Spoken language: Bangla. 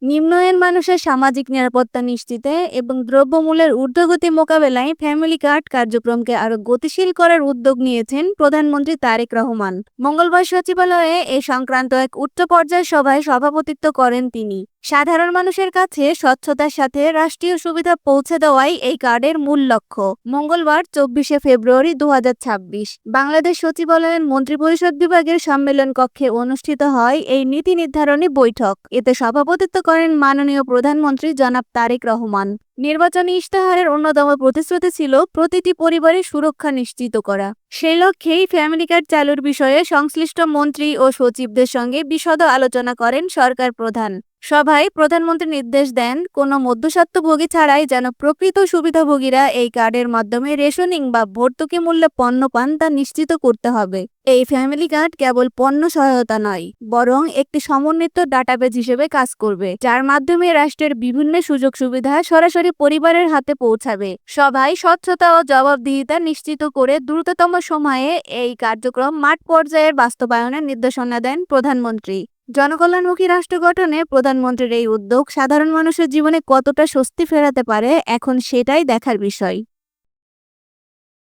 নিম্ন আয়ের মানুষের সামাজিক নিরাপত্তা নিশ্চিতে এবং দ্রব্যমূল্যের ঊর্ধ্বগতি মোকাবেলায় ফ্যামিলি কার্ড কার্যক্রমকে আরও গতিশীল করার উদ্যোগ নিয়েছেন প্রধানমন্ত্রী তারেক রহমান। মঙ্গলবার সচিবালয়ে এ সংক্রান্ত এক উচ্চ পর্যায়ের সভায় সভাপতিত্ব করেন তিনি। সাধারণ মানুষের কাছে স্বচ্ছতার সাথে রাষ্ট্রীয় সুবিধা পৌঁছে দেওয়াই এই কার্ডের মূল লক্ষ্য। মঙ্গলবার 24শে ফেব্রুয়ারি 2026 বাংলাদেশ সচিবালয়ের মন্ত্রিপরিষদ বিভাগের সম্মেলন কক্ষে অনুষ্ঠিত হয় এই নীতি নির্ধারণী বৈঠক। এতে সভাপতিত্ব করেন মাননীয় প্রধানমন্ত্রী জনাব তারেক রহমান। নির্বাচনী ইশতেহারের অন্যতম প্রতিশ্রুতি ছিল প্রতিটি পরিবারের সুরক্ষা নিশ্চিত করা। সেই লক্ষ্যেই ফ্যামিলি কার্ড চালুর বিষয়ে সংশ্লিষ্ট মন্ত্রী ও সচিবদের সঙ্গে বিশদ আলোচনা করেন সরকার প্রধান। সভায় প্রধানমন্ত্রী নির্দেশ দেন, কোনো মধ্যস্বত্বভোগী ছাড়াই যেন প্রকৃত সুবিধাভোগীরা এই কার্ডের মাধ্যমে রেশনিং বা ভর্তুকি মূল্যে পণ্য পান তা নিশ্চিত করতে হবে। এই ফ্যামিলি কার্ড কেবল পণ্য সহায়তা নয়, বরং একটি সমন্বিত ডাটাবেজ হিসেবে কাজ করবে, যার মাধ্যমে রাষ্ট্রের বিভিন্ন সুযোগ সুবিধা সরাসরি পরিবারের হাতে পৌঁছাবে। সভায় স্বচ্ছতা ও জবাবদিহিতা নিশ্চিত করে দ্রুততম সময়ে এই কার্যক্রম মাঠ পর্যায়ের বাস্তবায়নের নির্দেশনা দেন প্রধানমন্ত্রী। জনকল্যাণমুখী রাষ্ট্র গঠনে প্রধানমন্ত্রীর এই উদ্যোগ সাধারণ মানুষের জীবনে কতটা স্বস্তি ফেরাতে পারে, এখন সেটাই দেখার বিষয়।